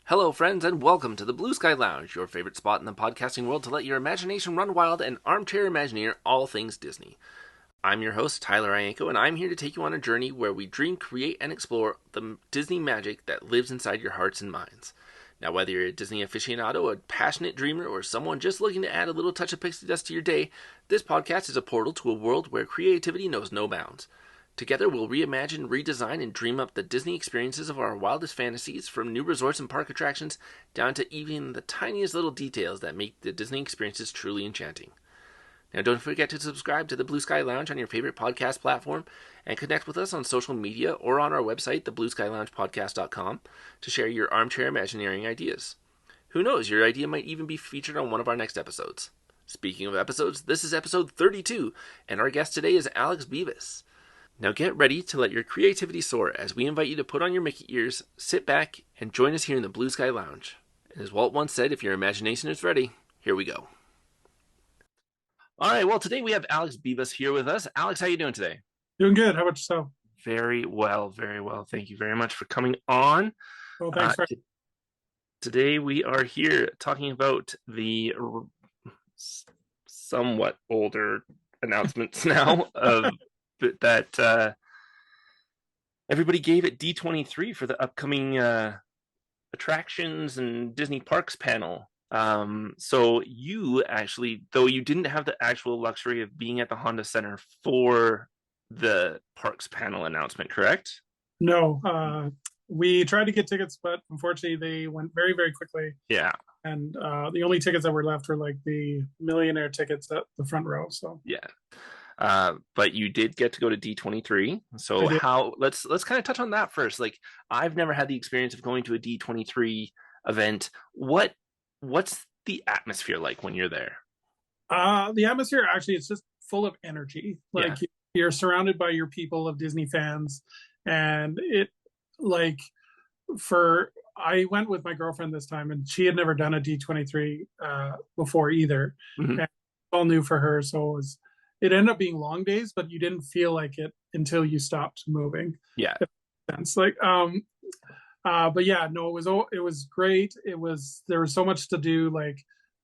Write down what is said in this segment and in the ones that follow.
Hello, friends, and welcome to the Blue Sky Lounge, your favorite spot in the podcasting world to let your imagination run wild and armchair imagineer all things Disney. I'm your host, Tyler Ianco, and I'm here to take you on a journey where we dream, create, and explore the Disney magic that lives inside your hearts and minds. Now, whether you're a Disney aficionado, a passionate dreamer, or someone just looking to add a little touch of pixie dust to your day, this podcast is a portal to a world where creativity knows no bounds. Together, we'll reimagine, redesign, and dream up the Disney experiences of our wildest fantasies, from new resorts and park attractions down to even the tiniest little details that make the Disney experiences truly enchanting. Now, don't forget to subscribe to the Blue Sky Lounge on your favorite podcast platform and connect with us on social media or on our website, theblueskyloungepodcast.com, to share your armchair imagineering ideas. Who knows, your idea might even be featured on one of our next episodes. Speaking of episodes, this is episode 32, and our guest today is Alex Beavis. Now get ready to let your creativity soar as we invite you to put on your Mickey ears, sit back, and join us here in the Blue Sky Lounge. And as Walt once said, if your imagination is ready, here we go. All right, well, today we have Alex Beavis here with us. Alex, how are you doing today? Doing good. How about yourself? Very well, very well. Thank you very much for coming on. Well, thanks for Today we are here talking about the somewhat older announcements now of that everybody gave at D23 for the upcoming attractions and Disney Parks panel. So you actually, though you didn't have the actual luxury of being at the Honda Center for the Parks panel announcement, correct? No. We tried to get tickets, but unfortunately they went very, very quickly. Yeah. And the only tickets that were left were like the millionaire tickets at the front row. So yeah. But you did get to go to D23. So let's kind of touch on that first. Like, I've never had the experience of going to a D23 event. What's the atmosphere like when you're there? The atmosphere, actually, it's just full of energy. Like, you're surrounded by your people of Disney fans, and I went with my girlfriend this time, and she had never done a D23 before either. Mm-hmm. And all new for her, so it ended up being long days, but you didn't feel like it until you stopped moving. Yeah. It's like, but yeah, no, it was great. There was so much to do. Like,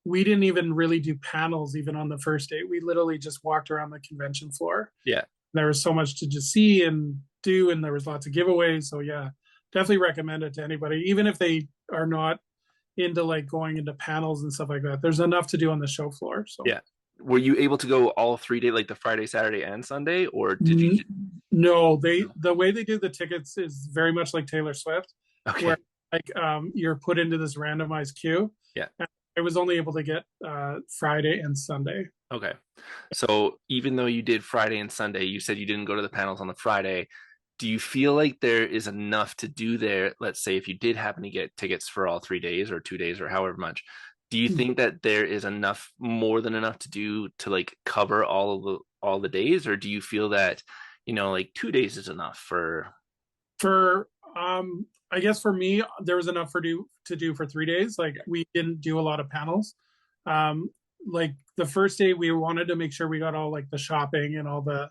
we didn't even really do panels even on the first day. We literally just walked around the convention floor. Yeah. There was so much to just see and do, and there was lots of giveaways. So yeah, definitely recommend it to anybody, even if they are not into like going into panels and stuff like that. There's enough to do on the show floor. So yeah. Were you able to go all 3 days, like the Friday, Saturday, and Sunday, or did you? No, the way they do the tickets is very much like Taylor Swift. Okay. Where you're put into this randomized queue. Yeah. And I was only able to get Friday and Sunday. Okay. So even though you did Friday and Sunday, you said you didn't go to the panels on the Friday. Do you feel like there is enough to do there? Let's say if you did happen to get tickets for all 3 days or 2 days or however much, do you think that there is more than enough to do to like cover all the days, or do you feel that, like 2 days is enough for I guess for me there was enough to do for 3 days. Like, we didn't do a lot of panels. Like the first day we wanted to make sure we got all like the shopping and all the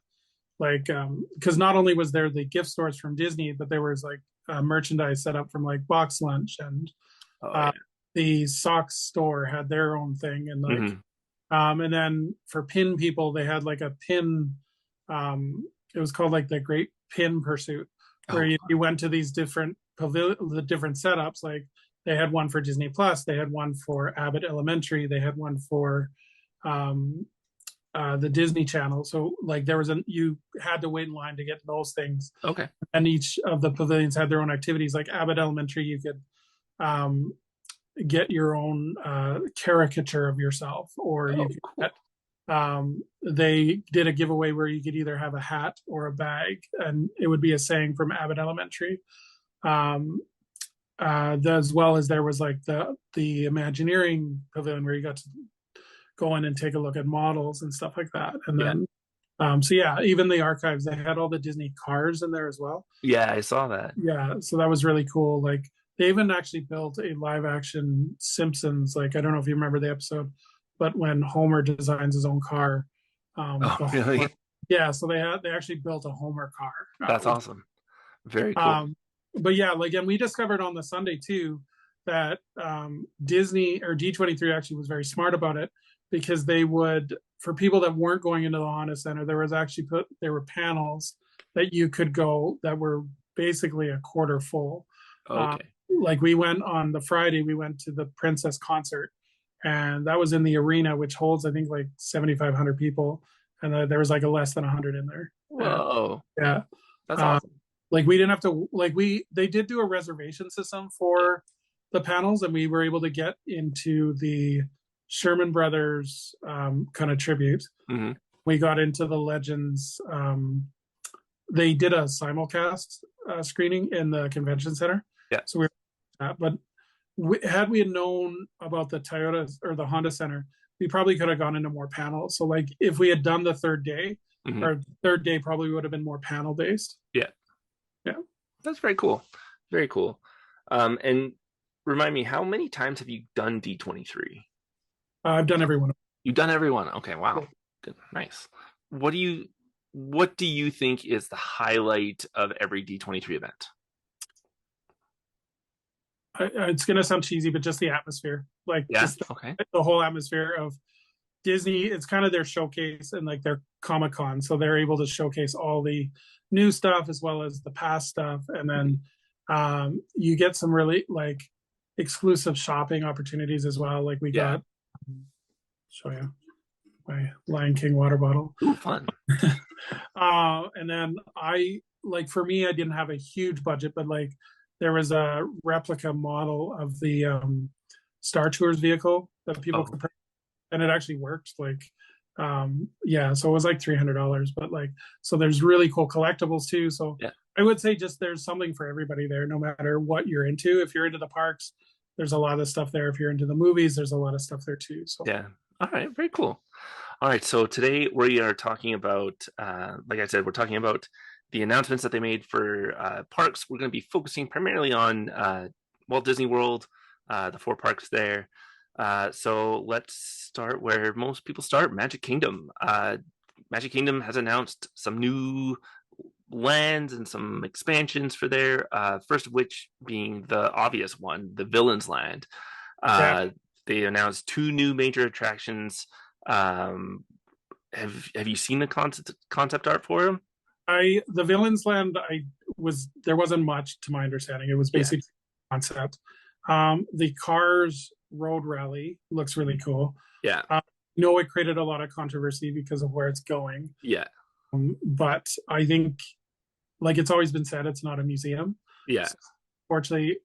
because not only was there the gift stores from Disney, but there was like merchandise set up from like Box Lunch, and the socks store had their own thing, and like and then for pin people they had like a pin, it was called like the Great Pin Pursuit, where you went to these different the different setups. Like, they had one for Disney Plus, they had one for Abbott Elementary, they had one for the Disney Channel. So like you had to wait in line to get those things. Okay. And each of the pavilions had their own activities. Like Abbott Elementary, you could get your own caricature of yourself, or you could get, they did a giveaway where you could either have a hat or a bag, and it would be a saying from Abbott Elementary. As well as there was like the Imagineering pavilion where you got to go in and take a look at models and stuff like that. And then so yeah, even the archives, they had all the Disney cars in there as well. Yeah, I saw that. Yeah, so that was really cool. Like, they even actually built a live action Simpsons, like, I don't know if you remember the episode, but when Homer designs his own car. Really? Yeah, so they actually built a Homer car. That's awesome. Very cool. But yeah, like, and we discovered on the Sunday too, that Disney or D23 actually was very smart about it, because they would, for people that weren't going into the Honda Center, there were panels that you could go that were basically a quarter full. Okay. Like we went on the Friday, we went to the Princess concert, and that was in the arena, which holds I think like 7,500 people, and there was like a less than 100 in there. Whoa. Yeah, That's awesome. like we didn't have to, like they did do a reservation system for the panels, and we were able to get into the Sherman Brothers kind of tribute. Mm-hmm. We got into the Legends. They did a simulcast screening in the convention center. Yeah. So but had we known about the Toyota or the Honda Center, we probably could have gone into more panels. So like if we had done the third day, Mm-hmm. our third day probably would have been more panel based. Yeah. Yeah. That's very cool. Very cool. And remind me, how many times have you done D23? I've done every one. You've done every one. Okay, wow. Good. Nice. What do you think is the highlight of every D23 event? It's going to sound cheesy, but just the atmosphere, like just the whole atmosphere of Disney. It's kind of their showcase and like their Comic-Con. So they're able to showcase all the new stuff as well as the past stuff. And then you get some really like exclusive shopping opportunities as well. Like we got, show you my Lion King water bottle. Ooh, fun. And then for me, I didn't have a huge budget, but like there was a replica model of the Star Tours vehicle that people could purchase, and it actually worked. Like, so it was like $300, but like, so there's really cool collectibles too. So I would say just there's something for everybody there, no matter what you're into. If you're into the parks, there's a lot of stuff there. If you're into the movies, there's a lot of stuff there too. So yeah. All right. Very cool. All right. So today we are talking about, like I said, we're talking about the announcements that they made for parks. We're going to be focusing primarily on Walt Disney World, the 4 parks there. So let's start where most people start, Magic Kingdom. Magic Kingdom has announced some new lands and some expansions for there. First of which being the obvious one, the Villains Land. They announced 2 new major attractions. Have you seen the concept art for them? The Villains Land, there wasn't much to my understanding. It was basically concept. The Cars Road Rally looks really cool. Yeah. It created a lot of controversy because of where it's going. Yeah. But I think, like it's always been said, it's not a museum. Yeah. So, fortunately,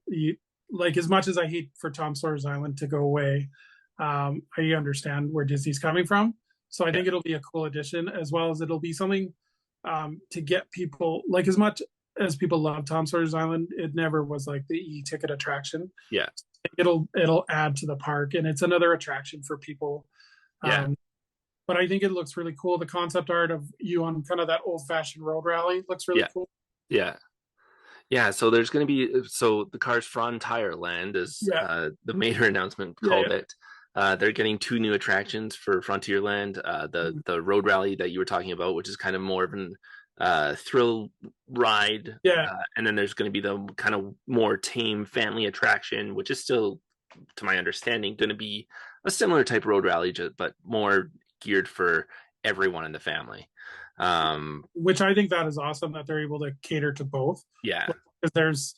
like as much as I hate for Tom Sawyer's Island to go away, I understand where Disney's coming from. So I think it'll be a cool addition, as well as it'll be something to get people, like as much as people love Tom Sawyer's Island, it never was like the e-ticket attraction. Yeah. It'll add to the park, and it's another attraction for people. But I think it looks really cool. The concept art of you on kind of that old-fashioned road rally looks really cool. Yeah. Yeah, so there's going to be, the Cars Frontierland is the major announcement called it. They're getting 2 new attractions for Frontierland. The road rally that you were talking about, which is kind of more of an thrill ride. And then there's going to be the kind of more tame family attraction, which is still, to my understanding, going to be a similar type road rally, but more geared for everyone in the family. Which I think that is awesome that they're able to cater to both. Yeah. Because there's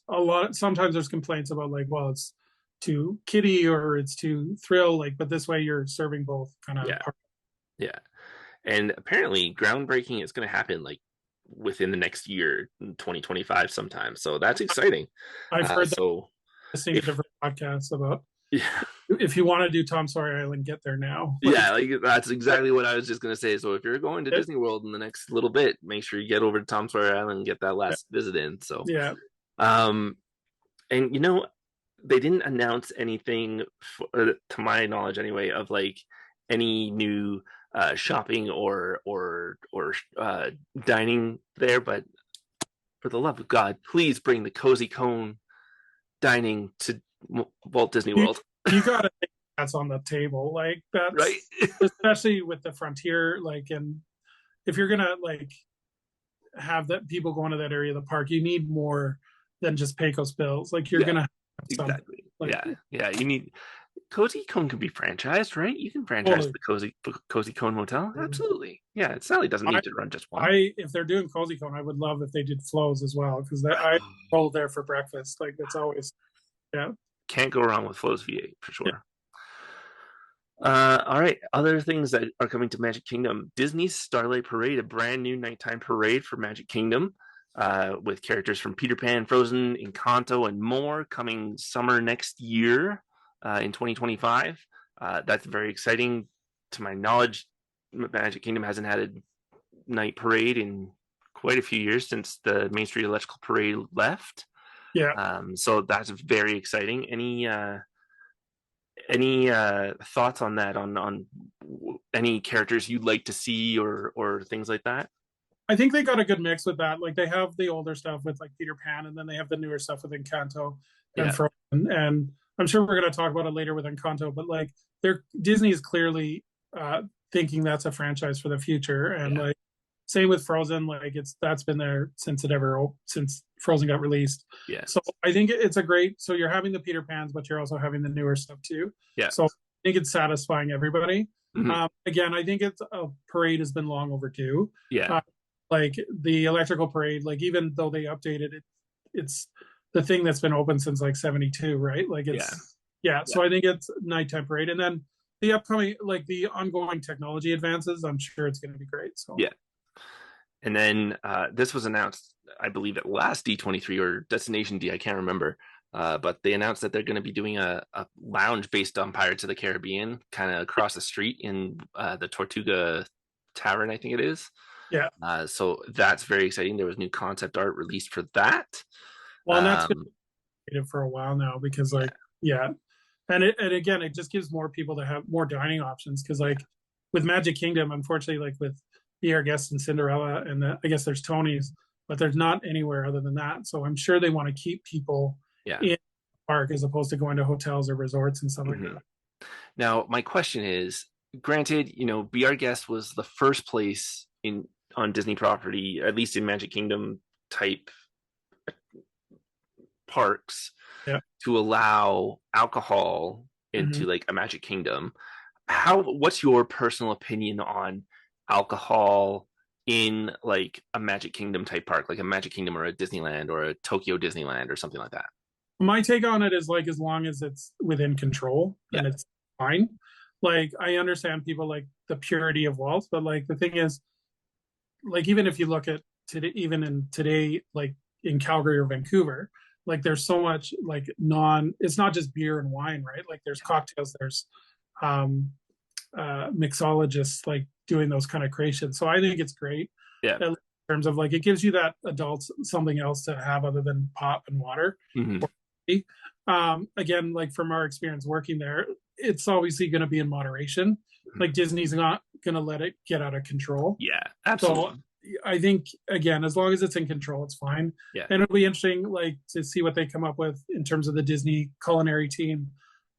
sometimes there's complaints about like, well, it's too kiddie or it's too thrill, like, but this way you're serving both kind of. Yeah. And apparently groundbreaking is going to happen like within the next year, 2025 sometime. So that's exciting. I've heard listening to different podcasts about if you want to do Tom Sawyer Island, get there now. Like that's exactly what I was just going to say. So if you're going to Disney World in the next little bit, make sure you get over to Tom Sawyer Island and get that last visit in. So and they didn't announce anything, to my knowledge anyway, of like any new shopping or dining there. But for the love of God, please bring the Cozy Cone dining to Walt Disney World. You gotta think that's on the table, like that's right. Especially with the Frontier, like, and if you're gonna like have that people going to that area of the park, you need more than just Pecos Bills. Like you're gonna have Like yeah. You need Cozy Cone can be franchised, right? You can franchise totally. the Cozy Cone Motel. Absolutely. Yeah, it sadly doesn't I need to run just one. I if they're doing Cozy Cone, I would love if they did flows as well because I roll there for breakfast. Like that's always yeah. Can't go wrong with Flo's V8 for Yeah. sure. All right. Other things that are coming to Magic Kingdom: Disney's Starlight Parade, a brand new nighttime parade for Magic Kingdom, with characters from Peter Pan, Frozen, Encanto, and more, coming summer next year, in 2025. That's very exciting. To my knowledge, Magic Kingdom hasn't had a night parade in quite a few years since the Main Street Electrical Parade left. Yeah. So that's very exciting. Any thoughts on that? On any characters you'd like to see, or things like that? I think they got a good mix with that. Like they have the older stuff with like Peter Pan, and then they have the newer stuff with Encanto and Yeah, Frozen. And I'm sure we're going to talk about it later with Encanto, but like they're Disney is clearly thinking that's a franchise for the future. And yeah, like same with Frozen, like that's been there since Frozen got released. yeah, So I think it's a great. So you're having the Peter Pans, but you're also having the newer stuff too. yeah. So I think it's satisfying everybody. Mhm. Again, I think it's a parade has been long overdue. Yeah, Like the electrical parade, like even though they updated it, it's the thing that's been open since like 72, right? Like yeah, it's yeah. yeah, So I think it's nighttime parade. And then the upcoming like the ongoing technology advances, I'm sure it's going to be great. So yeah. And then this was announced, I believe, at last D23 or Destination D. I can't remember. But they announced that they're going to be doing a lounge based on Pirates of the Caribbean, kind of across the street in the Tortuga Tavern, I think it is. yeah. So that's very exciting. There was new concept art released for that. Well, and that's been Um, creative for a while now because yeah, like yeah. And again, it just gives more people to have more dining options because like with Magic Kingdom, unfortunately, like with Be Our Guest and Cinderella, and I guess there's Tony's, but there's not anywhere other than that. So I'm sure they want to keep people yeah. in the park as opposed to going to hotels or resorts and stuff like Hmm. that. Now, my question is, granted, Be Our Guest was the first place in on Disney property, at least in Magic Kingdom type parks, Yeah. to allow alcohol Mm-hmm. into like a Magic Kingdom. What's your personal opinion on alcohol in like a Magic Kingdom type park, like a Magic Kingdom or a Disneyland or a Tokyo Disneyland or something like that? My take on it is like as long as it's within control, Yeah, then it's fine. Like I understand people like the purity of Walt, but like the thing is, like even if you look at today, even in today, like in Calgary or Vancouver, like there's so much like it's not just beer and wine, right? Like there's cocktails, there's um mixologists like doing those kind of creations. So I think it's great yeah. in terms of like it gives you that adults something else to have other than pop and water. Hmm. Again, like from our experience working there, it's obviously going to be in moderation. Like Disney's not going to let it get out of control. Yeah, So absolutely. I think again, as long as it's in control, it's fine. Yeah, And it'll be interesting, like to see what they come up with in terms of the Disney culinary team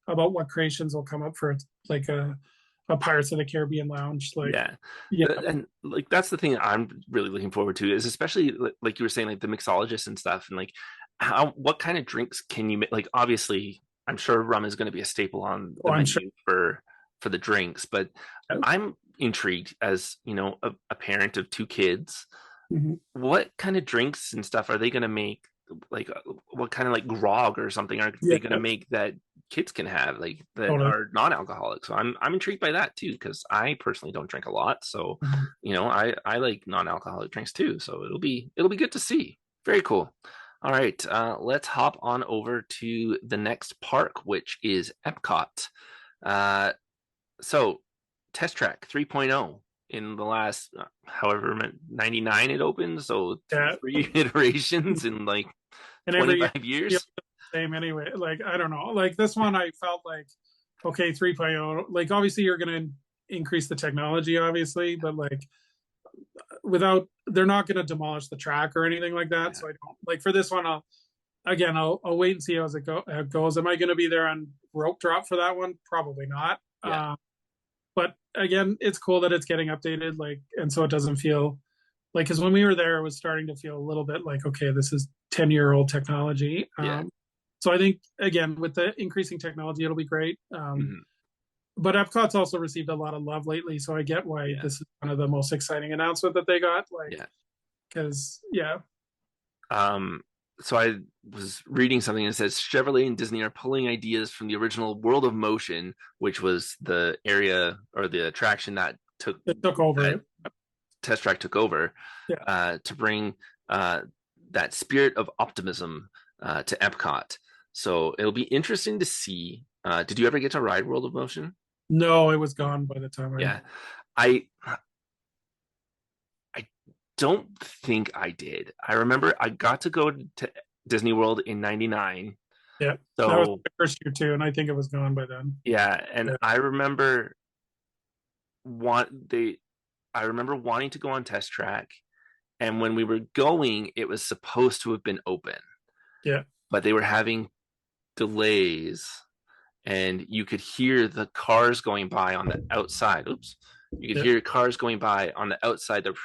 about what creations will come up for like a Pirates of the Caribbean lounge. Like, yeah. yeah, And like that's the thing I'm really looking forward to, is especially like you were saying, like the mixologists and stuff, and like what kind of drinks can you make? Like obviously, I'm sure rum is going to be a staple on oh, the I'm sure. menu for the drinks, but I'm intrigued as a parent of two kids. Mm-hmm. What kind of drinks and stuff are they going to make? Like what kind of like grog or something are they Yeah, going to make that kids can have, like that totally. are non-alcoholic? So I'm intrigued by that too, because I personally don't drink a lot. So Mm-hmm. I like non-alcoholic drinks too. So it'll be good to see. Very cool. All right, let's hop on over to the next park, which is Epcot. Uh, so Test Track 3.0 in the last however 99 it opened, so Yeah, three iterations in like and every year 25 feels years. the same anyway. Like I don't know. Like this one, I felt like okay, 3.0. Like obviously you're going to increase the technology, obviously, but like without they're not going to demolish the track or anything like that. Yeah, So I don't like for this one. I'll wait and see how it goes. Am I going to be there on rope drop for that one? Probably not. yeah, But again, it's cool that it's getting updated. Like, and so it doesn't feel like because when we were there, it was starting to feel a little bit like okay, this is 10-year-old technology. yeah, So I think again with the increasing technology, it'll be great. Mhm. But Epcot's also received a lot of love lately, so I get why Yeah, this is one of the most exciting announcement that they got. Like, yeah. because yeah, Um, so I was reading something that says Chevrolet and Disney are pulling ideas from the original World of Motion, which was the area or the attraction that it took over that it. Test Track took over, Yeah. to bring that spirit of optimism to Epcot. So it'll be interesting to see. Did you ever get to ride World of Motion? No, it was gone by the time I. Yeah, I I don't think I did. I remember I got to go to Disney World in '99. Yeah, that was So my first year too, and I think it was gone by then. yeah, and Yeah. I remember want they I remember wanting to go on Test Track, and when we were going, it was supposed to have been open, Yeah. but they were having delays, and you could hear the cars going by on the outside. Oops. You could Yeah. hear cars going by on the outside, the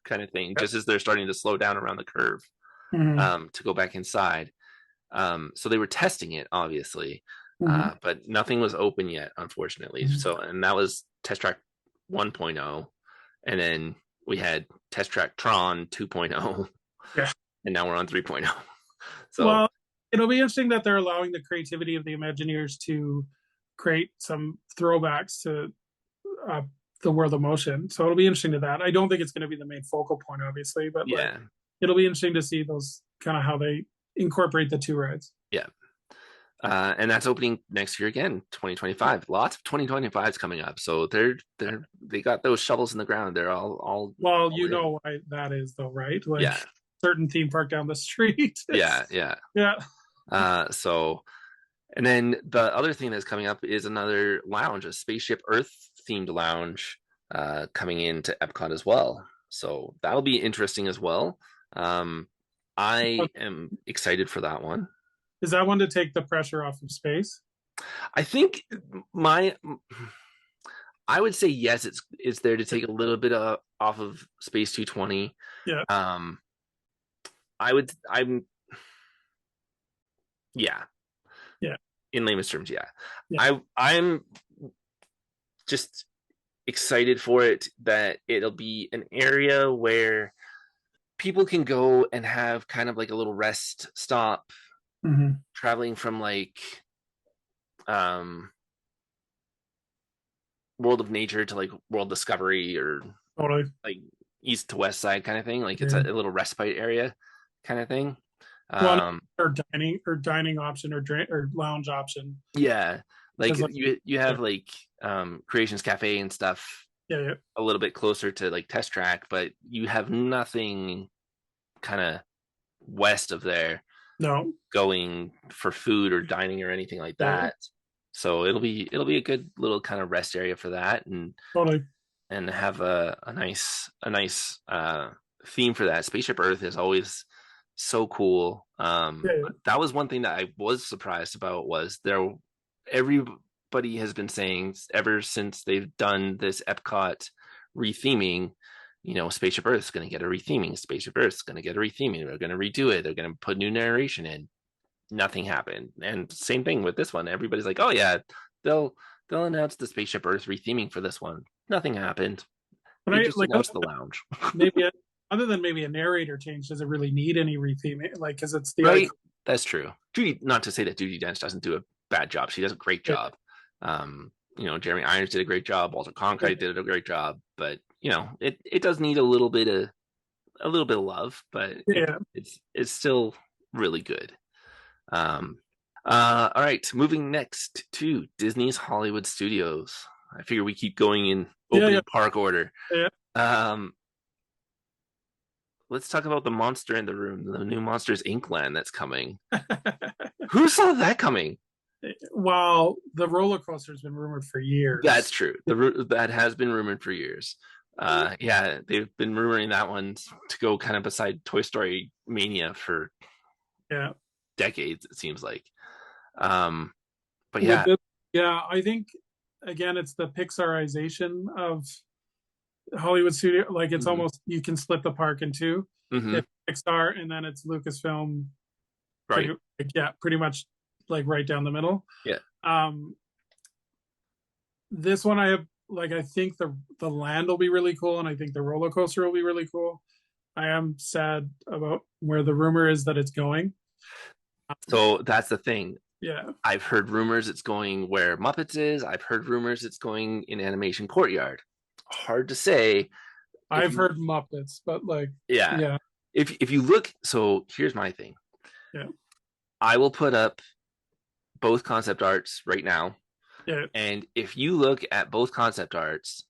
kind of thing, Yeah. just as they're starting to slow down around the curve, Mm-hmm. to go back inside. So they were testing it, obviously, Mm-hmm. but nothing was open yet, unfortunately. Mm-hmm. So, and that was Test Track 1.0, and then we had Test Track Tron 2.0, Yeah. and now we're on 3.0. So, Well, it'll be interesting that they're allowing the creativity of the Imagineers to create some throwbacks to uh, the world of motion. So it'll be interesting to that. I don't think it's going to be the main focal point, obviously, but like yeah, it'll be interesting to see those kind of how they incorporate the two rides. yeah. And that's opening next year again, 2025. Lots of 2025s coming up. So they got those shovels in the ground. They're Well, all you in. know why that is, though, right? Like Yeah, certain theme park down the street. yeah, yeah. Yeah. So, and then the other thing that's coming up is another lounge, a Spaceship Earth themed lounge, coming into Epcot as well. So that'll be interesting as well. Um, I am excited for that one. Is that one to take the pressure off of space? I think my I would say yes, it's there to take a little bit off of Space 220. Yeah. Um, I'm yeah, Yeah. in layman's terms, yeah. Yeah. I'm just excited for it that it'll be an area where people can go and have kind of like a little rest stop, Mm-hmm. traveling from like um World of Nature to like World Discovery, or Totally. like east to west side kind of thing. Like it's Yeah. a little respite area kind of thing. Well, Um, or dining option or lounge option. yeah, like Because like you yeah, have like Creations Cafe and stuff yeah, yeah. a little bit closer to like Test Track, but you have nothing kind of west of there No. going for food or dining or anything like Yeah. that. So it'll be a good little kind of rest area for that, Totally. and have a nice theme for that. Spaceship Earth is always so cool. Yeah. Yeah. That was one thing that I was surprised about, was there everybody has been saying ever since they've done this Epcot retheming, Spaceship Earth's going to get a retheming. Spaceship Earth's going to get a retheming. They're going to redo it. They're going to put new narration in. Nothing happened. And same thing with this one. Everybody's like, "Oh yeah, they'll they'll announce the Spaceship Earth retheming for this one." Nothing happened. But They I just like announced the lounge. maybe other than maybe a narrator change, does it really need any retheming? Like, because it's the Right? icon. That's true. Judy, not to say that Judy Dench doesn't do a bad job. She does a great Yeah. job. Jeremy Irons did a great job. Walter Cronkite did a great job. But it does need a little bit of love, but Yeah. it's still really good. Um, all right, moving next to Disney's Hollywood Studios. I figure we keep going in Yeah. opening Yeah. park order. Yeah. Um, let's talk about the monster in the room, the new Monsters Inc. land that's coming. Who saw that coming? Well, the roller coaster's been rumored for That's years. true. That has been rumored for years. Yeah, they've been rumoring that one to go kind of beside Toy Story Mania for Yeah. decades, it seems like. Um, but With yeah. this, yeah, I think again, it's the Pixarization of Hollywood studio. Like it's Mhm. almost you can split the park in two. Mhm. It's Pixar and then it's Lucasfilm pretty Right. pretty much like right down the middle. Yeah. Um, this one I have like I think the land will be really cool, and I think the roller coaster will be really cool. I am sad about where the rumor is that it's going. So that's the thing. Yeah, I've heard rumors it's going where Muppets is. I've heard rumors it's going in Animation Courtyard. Hard to say. If I've you, heard Muppets, but like, yeah, yeah, if you look, so here's my thing. yeah, I will put up both concept arts right now, yeah. and if you look at both concept arts,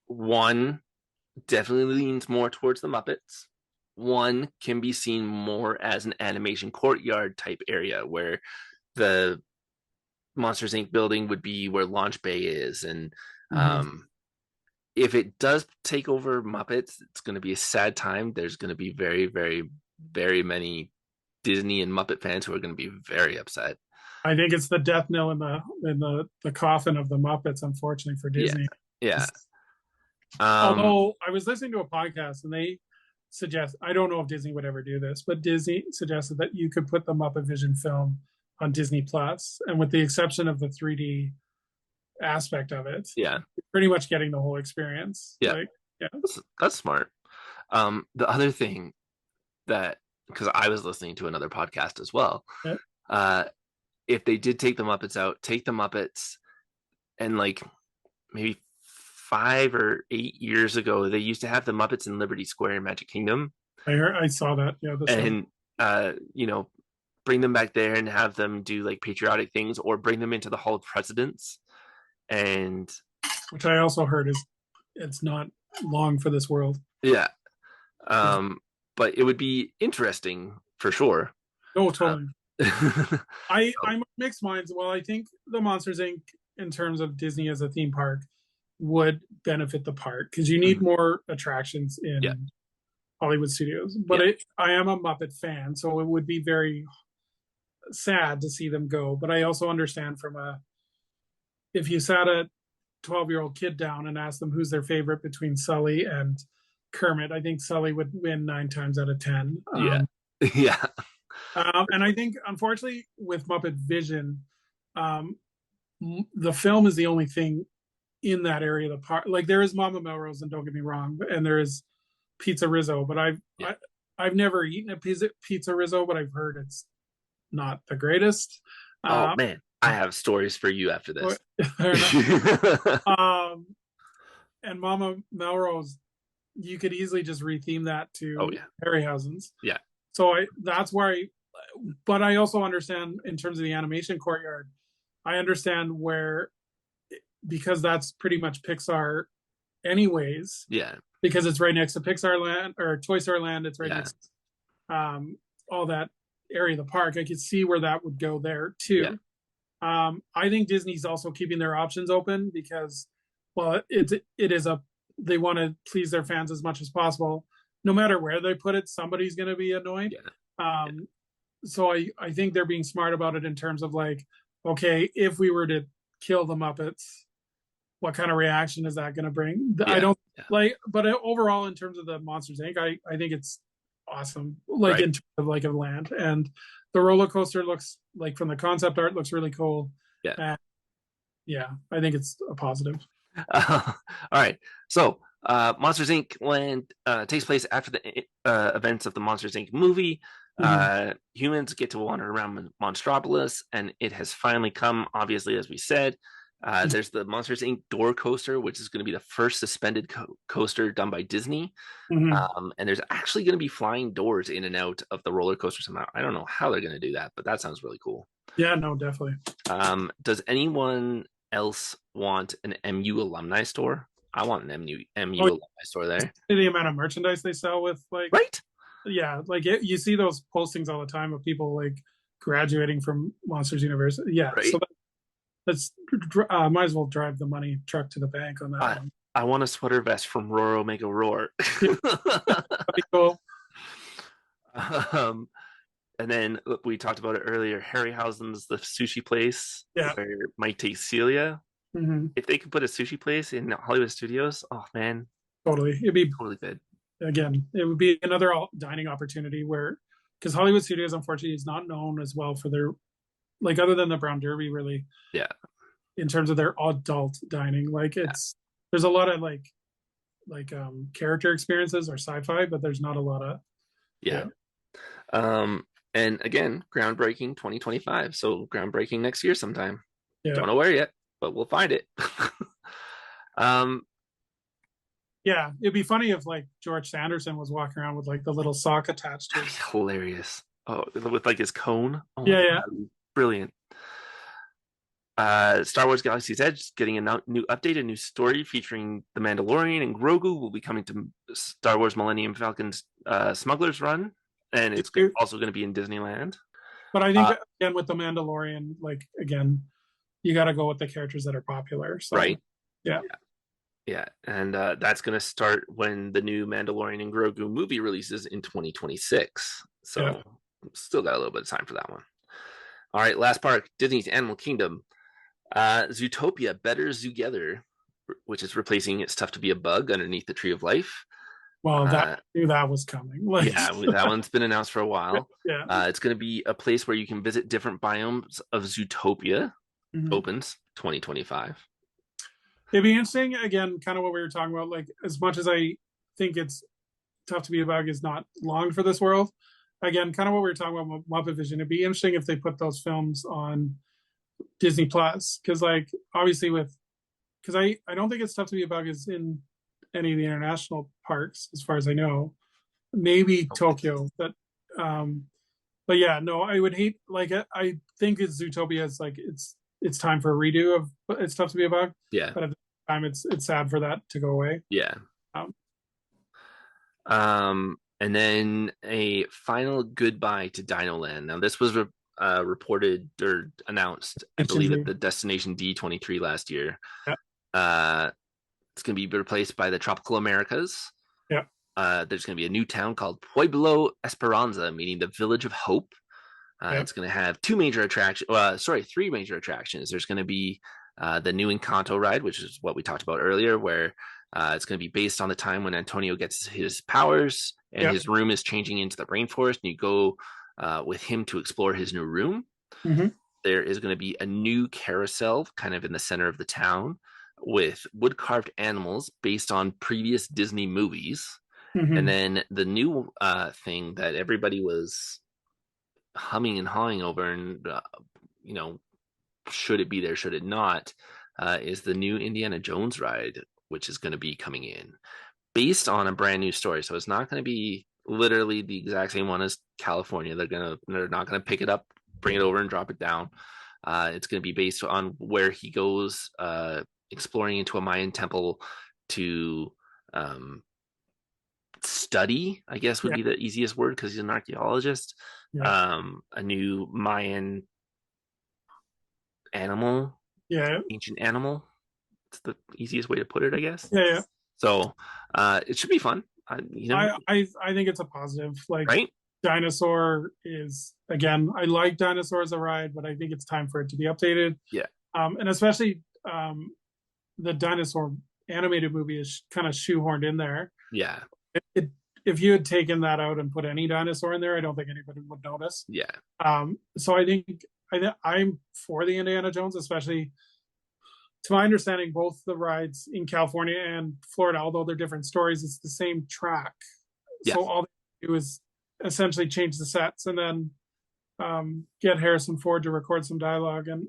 one definitely leans more towards the Muppets. One can be seen more as an animation courtyard type area where the Monsters Inc. building would be where Launch Bay is. And Mm-hmm. if it does take over Muppets, it's going to be a sad time. There's going to be very, very, very many Disney and Muppet fans who are going to be very upset. I think it's the death knell in the coffin of the Muppets, unfortunately for Yeah. Disney. Yeah. Um, Although I was listening to a podcast and they suggest, I don't know if Disney would ever do this, but Disney suggested that you could put the Muppet Vision film on Disney Plus, and with the exception of the 3D aspect of it, yeah. you're pretty much getting the whole experience. Yeah. Like, yeah, That's smart. The other thing that, because I was listening to another podcast as well, yeah, uh, if they did take the Muppets out, take the Muppets, and like maybe 5 or 8 years ago, they used to have the Muppets in Liberty Square in Magic Kingdom, I saw that. Yeah, the show, and you know, bring them back there and have them do like patriotic things, or bring them into the Hall of Presidents, and which I also heard is it's not long for this world. yeah, um, but it would be interesting for sure. Oh, Uh, totally. so, I'm mixed minds. Well, I think the Monsters Inc. in terms of Disney as a theme park would benefit the park because you need mhm, more attractions yeah, in Hollywood studios. But yeah, I am a Muppet fan, so it would be very sad to see them go. But I also understand from a if you sat a 12-year-old kid down and asked them who's their favorite between Sully and Kermit, I think Sully would win 9 times out of 10. yeah, yeah, And I think, unfortunately, with Muppet Vision, um, the film is the only thing in that area of the park. Like there is Mama Melrose, and don't get me wrong, and there is Pizza Rizzo, but yeah. I've never eaten a pizza Rizzo, but I've heard it's not the greatest. Oh Uh, man, I have stories for you after this. um, and Mama Melrose, you could easily just retheme that Oh to yeah, Harryhausen's. yeah, So that's where but I also understand in terms of the animation courtyard, I understand where because that's pretty much Pixar anyways, yeah, because it's right next to Pixar Land or Toy Story Land. It's right yeah, next to all that area of the park. I could see where that would go there yeah, too. I think Disney's also keeping their options open because, well, it is a they want to please their fans as much as possible. No matter where they put it, somebody's going to be annoyed. yeah, yeah, Um, so I think they're being smart about it in terms of like, okay, if we were to kill the Muppets, what kind of reaction is that going to bring? I yeah, don't yeah. like, but overall, in terms of the Monsters Inc., I think it's awesome. Like Right. in terms of like a land, and the roller coaster looks like from the concept art looks really cool. Yeah. And yeah, I think it's a positive. All right. So, Monsters Inc. Land takes place after the events of the Monsters Inc. movie. Mm-hmm. Humans get to wander around Monstropolis, and it has finally come, obviously, as we said. There's the Monsters Inc. door coaster, which is going to be the first suspended coaster done by Disney. Mm-hmm. And there's actually going to be flying doors in and out of the roller coaster somehow. I don't know how they're going to do that, but that sounds really cool. Yeah, no, definitely. Does anyone else want an MU alumni store? I want an MU Oh, alumni store there. the amount of merchandise they sell with like, Right? yeah, like you see those postings all the time of people like graduating from Monsters University. Yeah, Right. so let's might as well drive the money truck to the bank on that one. I want a sweater vest from Roar Omega Roar. Cool. um, and then we talked about it earlier. Harryhausen's the sushi place Yeah. where Mike takes Celia. Mm-hmm. If they could put a sushi place in Hollywood Studios, oh man, Totally. It'd be totally good. again, it would be another dining opportunity where because Hollywood Studios unfortunately is not known as well for their, like, other than the Brown Derby, really, Yeah. in terms of their adult dining. Like, it's there's a lot of character experiences or sci-fi, but there's not a lot of, Yeah. yeah. And again, groundbreaking 2025. So groundbreaking next year sometime. Yeah. Don't know where yet, but we'll find it. um, Yeah, it'd be funny if like George Sanderson was walking around with like the little sock attached to that'd his. be hilarious. Oh, with like his cone. Oh my Yeah, God, yeah. that'd be brilliant. Star Wars Galaxy's Edge is getting a new update, a new story featuring the Mandalorian and Grogu will be coming to Star Wars Millennium Falcon's Smuggler's Run, and it's also going to be in Disneyland. But I think again with the Mandalorian, like again, you got to go with the characters that are popular. So Right. yeah. Yeah, and that's going to start when the new Mandalorian and Grogu movie releases in 2026. So still got a little bit of time for that one. All right, last park, Disney's Animal Kingdom. Zootopia Better Together, which is replacing It's Tough to Be a Bug underneath the Tree of Life. Well, that knew that was coming. Like, yeah, that one's been announced for a while. Yeah. It's going to be a place where you can visit different biomes of Zootopia. Mhm. Opens 2025. It'd be interesting, again, kind of what we were talking about. Like, as much as I think It's Tough to Be a Bug is not long for this world, again, kind of what we were talking about with Muppet Vision. It'd be interesting if they put those films on Disney Plus, because like obviously because I don't think It's Tough to Be a Bug is in any of the international parks as far as I know. Maybe Tokyo, but yeah, no, I would hate, like, I think it's Zootopia is like it's time for a redo of It's Tough to Be a Bug. Yeah, but at the time it's sad for that to go away. Yeah. And then a final goodbye to Dino Land. Now, this was reported or announced, I believe, at the Destination D23 last year. Yeah. It's going to be replaced by the Tropical Americas. Yeah. There's going to be a new town called Pueblo Esperanza, meaning the Village of Hope. It's going to have three major attractions. There's going to be the new Encanto ride, which is what we talked about earlier, where it's going to be based on the time when Antonio gets his powers and his room is changing into the rainforest, and you go with him to explore his new room. Mm-hmm. There is going to be a new carousel kind of in the center of the town with wood-carved animals based on previous Disney movies. Mm-hmm. And then the new thing that everybody was humming and hawing over, and should it be there, should it not, is the new Indiana Jones ride, which is going to be coming in based on a brand new story. So it's not going to be literally the exact same one as California. They're not going to pick it up, bring it over, and drop it down. It's going to be based on where he goes exploring into a Mayan temple to study, I guess would be the easiest word, because he's an archaeologist. A new Mayan animal, ancient animal. It's the easiest way to put it, I guess. So it should be fun. I think it's a positive. Like, right? Dinosaur is, again, I like Dinosaur as a ride, but I think it's time for it to be updated. Yeah. And especially the Dinosaur animated movie is kind of shoehorned in there. Yeah. If you had taken that out and put any dinosaur in there, I don't think anybody would notice. Yeah. So I think I'm for the Indiana Jones, especially, to my understanding, both the rides in California and Florida, although they're different stories, it's the same track. Yes. So all they do is essentially change the sets and then get Harrison Ford to record some dialogue. And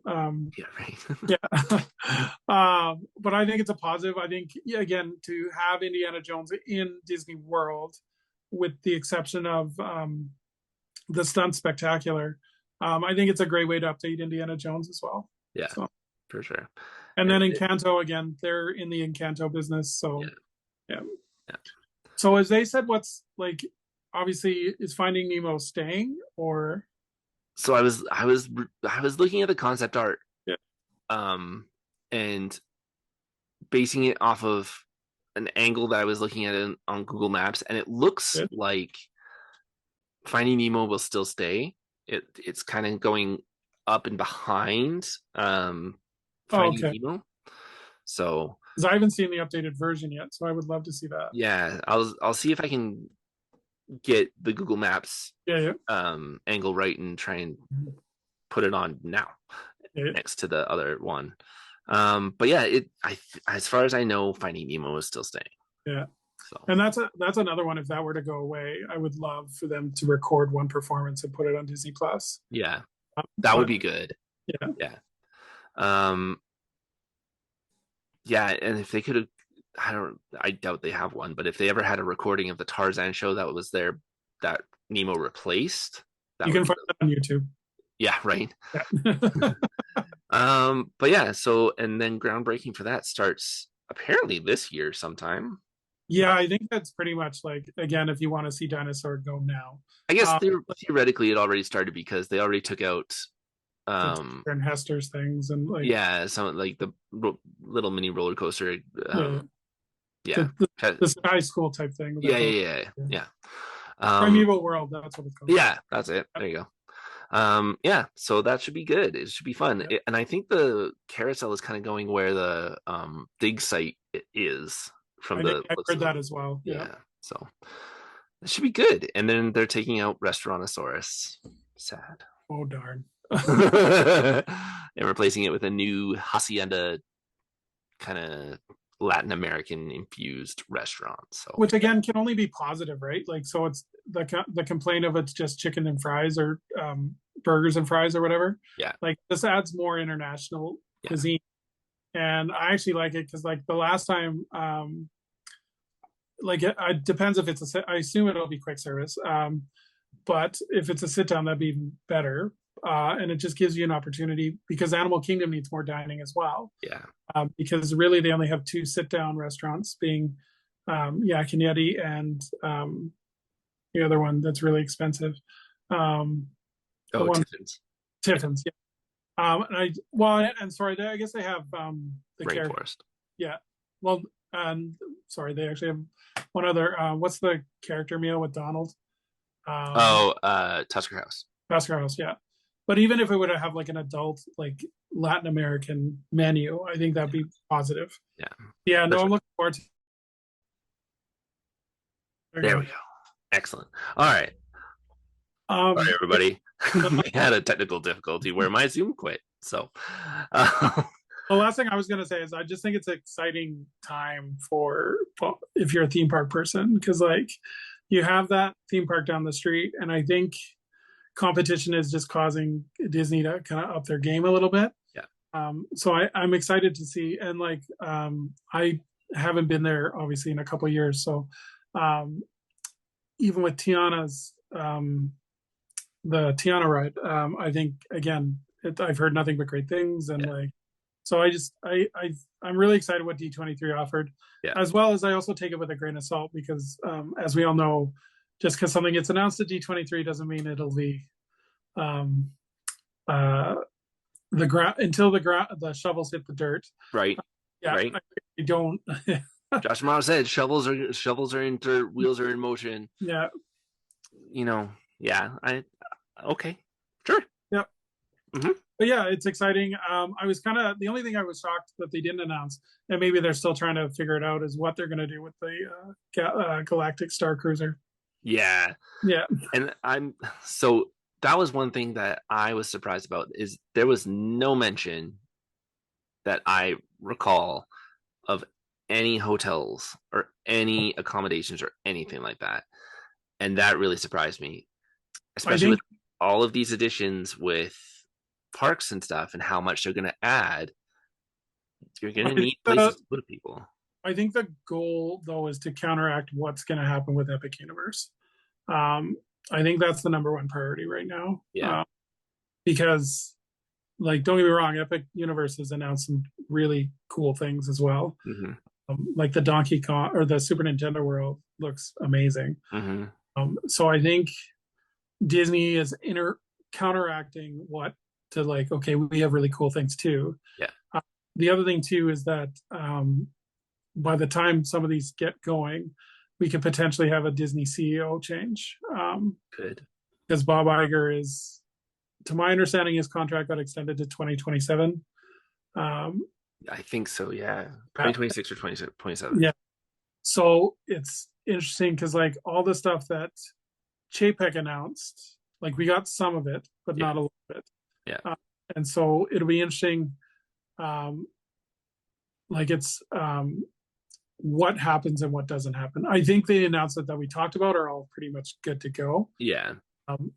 but I think it's a positive. I think, again, to have Indiana Jones in Disney World, with the exception of the Stunt Spectacular, I think it's a great way to update Indiana Jones as well. Yeah, so, for sure. And then Encanto, again, they're in the Encanto business. So, yeah. So as they said, what's, like, obviously, is Finding Nemo staying, or? So I was looking at the concept art, and basing it off of an angle that I was looking at on Google Maps, and it looks like Finding Nemo will still stay. It's kind of going up and behind Finding Nemo. So, because I haven't seen the updated version yet, so I would love to see that. Yeah, I'll see if I can get the Google Maps Yeah, angle right and try and yeah, put it on now yeah, next to the other one. But yeah, as far as I know, Finding Nemo is still staying. yeah. So And that's another one. If that were to go away, I would love for them to record one performance and put it on Disney Plus. yeah, that would But be good. yeah, Yeah. Um, yeah, and if they could have, I doubt they have one, but if they ever had a recording of the Tarzan show that was there, that Nemo replaced, that you would can be find really, that on YouTube. yeah, right. Yeah, But yeah, so and then groundbreaking for that starts apparently this year sometime. yeah. I think that's pretty much like, again, if you want to see dinosaur, go now. I guess Um, theoretically it already started because they already took out the um and Hester's things and like yeah, some like the little mini roller coaster yeah, yeah. the the sky school type thing that Yeah, goes. yeah, yeah, Yeah. yeah. Um Primeval World, that's what it's called. yeah, that's it. There you go. Yeah, so that should be good. It should be fun. Yeah. And I think the carousel is kind of going where the dig site is from I think the I've looks heard of the that as well. Yeah. yeah. So it should be good. And then they're taking out Restaurantosaurus. Sad. Oh darn. And replacing it with a new hacienda kind of Latin American infused restaurant. So Which again can only be positive, right? Like, so it's the complaint of it's just chicken and fries or burgers and fries or whatever. yeah, Like, this adds more international yeah, cuisine, and I actually like it because like the last time, like it depends if it's I assume it'll be quick service, but if it's a sit down, that'd be even better. And it just gives you an opportunity because Animal Kingdom needs more dining as well. yeah. Because really they only have two sit down restaurants, being Yak and Yeti and the other one that's really expensive. The Oh, one Tiffin's. Yeah, Tiffin's, yeah. And I well, and sorry, I guess they have the character. Rainforest. Yeah. Well, and sorry, they actually have one other. What's the character meal with Donald? Oh, Tusker House. Oscar House, yeah. But even if it would have like an adult, like Latin American menu, I think that'd be positive. Yeah, Yeah, for no, I'm sure. looking forward to it. There you There go. we go. Excellent. All right. All right, Um, everybody. We had a technical difficulty where my Zoom quit. So, uh, the last thing I was going to say is I just think it's an exciting time for if you're a theme park person, because like you have that theme park down the street, and I think competition is just causing Disney to kind of up their game a little bit. yeah, So I'm excited to see, and like I haven't been there obviously in a couple of years, so um, even with Tiana's the Tiana ride, I think again I've heard nothing but great things, and yeah, like so I'm really excited what D23 offered, yeah. as well as I also take it with a grain of salt because as we all know, just because something gets announced at D23 doesn't mean it'll be um, uh, the ground until the shovels hit the dirt. Right, Yeah, right. I don't. Josh Morrow said shovels are in dirt, wheels are in motion. Yeah, Yeah. I okay, sure. yeah. Hmm. But yeah, it's exciting. I was kind of the only thing I was shocked that they didn't announce, and maybe they're still trying to figure it out, is what they're going to do with the Galactic Star Cruiser. Yeah, Yeah, and so that was one thing that I was surprised about is there was no mention that I recall of any hotels or any accommodations or anything like that. And that really surprised me, I especially think with all of these additions with parks and stuff and how much they're going to add. You're going I to think need places to put people. I think the goal though is to counteract what's going to happen with Epic Universe. Um, I think that's the number one priority right now. Yeah. Because like don't get me wrong, Epic Universe has announced some really cool things as well. Mm-hmm. Like the Donkey Kong or the Super Nintendo World looks amazing. Mm-hmm. So I think Disney is counteracting what to like. Okay, we have really cool things too. Yeah. The other thing too is that by the time some of these get going, we could potentially have a Disney CEO change. Good. Because Bob Iger is, to my understanding, his contract got extended to 2027. I think so. Yeah. 2026 or 2027. Yeah. So it's interesting because like all the stuff that Chapek announced, like we got some of it, but Yeah. not a lot of it. Yeah. Uh, and so it'll be interesting. Like it's what happens and what doesn't happen. I think the announcements that we talked about are all pretty much good to go. Yeah. Um,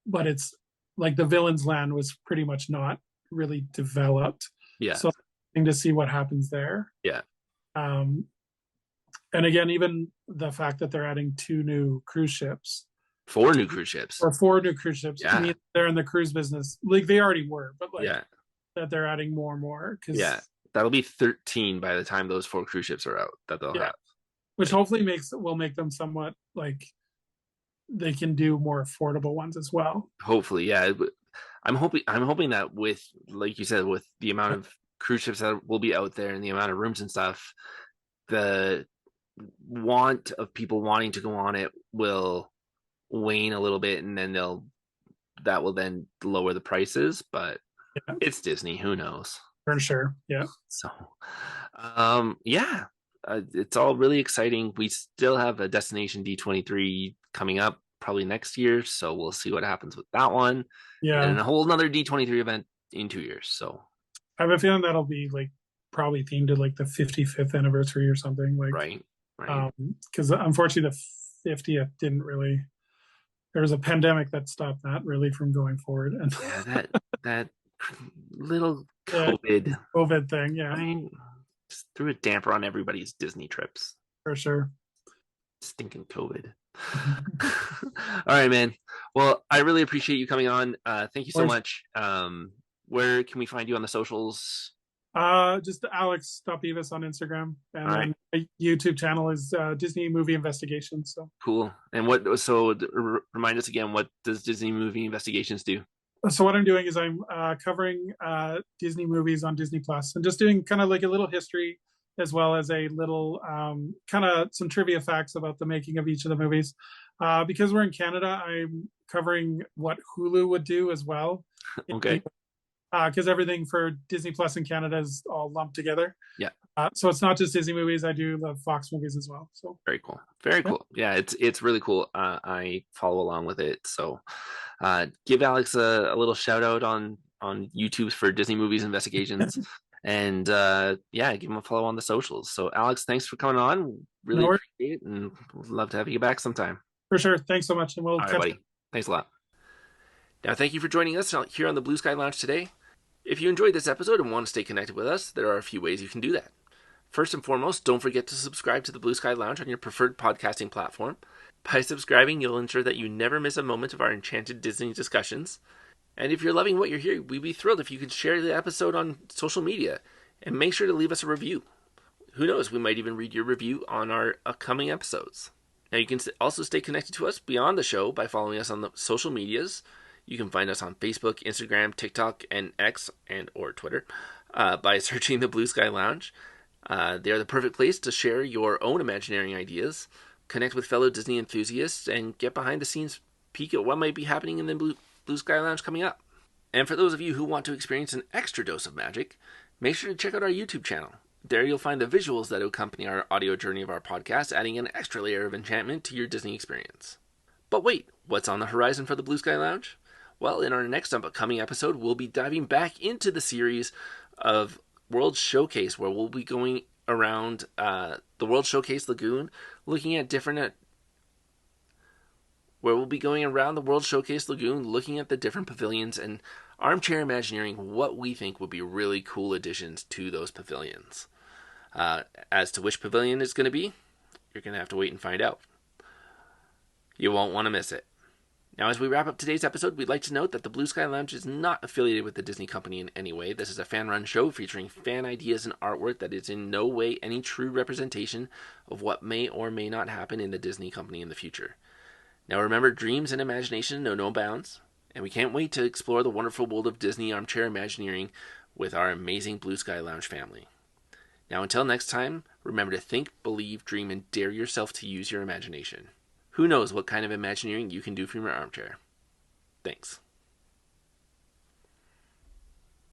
but it's like the villain's land was pretty much not really developed. Yeah. So to see what happens there. Yeah. Um, and again, even the fact that they're adding 2 new cruise ships 4 new cruise ships. or 4 new cruise ships, Yeah. means they're in the cruise business. Like they already were, but like Yeah. that they're adding more and more. Yeah. That'll be 13 by the time those 4 cruise ships are out that they'll have. Which hopefully will make them somewhat like they can do more affordable ones as well. Hopefully, yeah. I'm hoping that with, like you said, with the amount of cruise ships that will be out there and the amount of rooms and stuff, the want of people wanting to go on it will wane a little bit, and then that will then lower the prices. But it's Disney, who knows? For sure, yeah. So, yeah, it's all really exciting. We still have a Destination D23 coming up probably next year, so we'll see what happens with that one. Yeah, and a whole another D23 event in 2 years. So I have a feeling that'll be like probably themed to like the 55th anniversary or something. Like right. Because unfortunately the 50th didn't really. There was a pandemic that stopped that really from going forward, and yeah, that little COVID thing, yeah, I mean, just threw a damper on everybody's Disney trips. For sure. Stinking COVID. All right, man. Well, I really appreciate you coming on. Thank you so much. Where can we find you on the socials? Just Alex.Beavis on Instagram, and then my YouTube channel is Disney Movie Investigations. So cool. And remind us again, what does Disney Movie Investigations do? So what I'm doing is I'm covering Disney movies on Disney Plus, and just doing kind of like a little history as well as a little kind of some trivia facts about the making of each of the movies. Because we're in Canada, I'm covering what Hulu would do as well. Okay. Because everything for Disney Plus in Canada is all lumped together. Yeah. So it's not just Disney movies. I do love Fox movies as well. So very cool. Very cool. Yeah, it's really cool. I follow along with it. So give Alex a little shout out on YouTube for Disney Movies Investigations. And yeah, give him a follow on the socials. So Alex, thanks for coming on. Really appreciate it, and would love to have you back sometime. For sure. Thanks so much. And we'll all right, buddy. Thanks a lot. Now, thank you for joining us here on the Blue Sky Lounge today. If you enjoyed this episode and want to stay connected with us, there are a few ways you can do that. First and foremost, don't forget to subscribe to the Blue Sky Lounge on your preferred podcasting platform. By subscribing, you'll ensure that you never miss a moment of our enchanted Disney discussions. And if you're loving what you're hearing, we'd be thrilled if you could share the episode on social media and make sure to leave us a review. Who knows, we might even read your review on our upcoming episodes. Now, you can also stay connected to us beyond the show by following us on the social medias. You can find us on Facebook, Instagram, TikTok, and X or Twitter by searching the Blue Sky Lounge. They are the perfect place to share your own Imagineering ideas, connect with fellow Disney enthusiasts, and get behind-the-scenes peek at what might be happening in the Blue Sky Lounge coming up. And for those of you who want to experience an extra dose of magic, make sure to check out our YouTube channel. There you'll find the visuals that accompany our audio journey of our podcast, adding an extra layer of enchantment to your Disney experience. But wait, what's on the horizon for the Blue Sky Lounge? Well, in our next upcoming episode, we'll be diving back into the series of World Showcase, where we'll be going around the World Showcase Lagoon, looking at different the different pavilions and armchair Imagineering what we think would be really cool additions to those pavilions. As to which pavilion it's going to be, you're going to have to wait and find out. You won't want to miss it. Now, as we wrap up today's episode, we'd like to note that the Blue Sky Lounge is not affiliated with the Disney Company in any way. This is a fan-run show featuring fan ideas and artwork that is in no way any true representation of what may or may not happen in the Disney Company in the future. Now, remember, dreams and imagination know no bounds, and we can't wait to explore the wonderful world of Disney armchair Imagineering with our amazing Blue Sky Lounge family. Now, until next time, remember to think, believe, dream, and dare yourself to use your imagination. Who knows what kind of Imagineering you can do from your armchair. Thanks.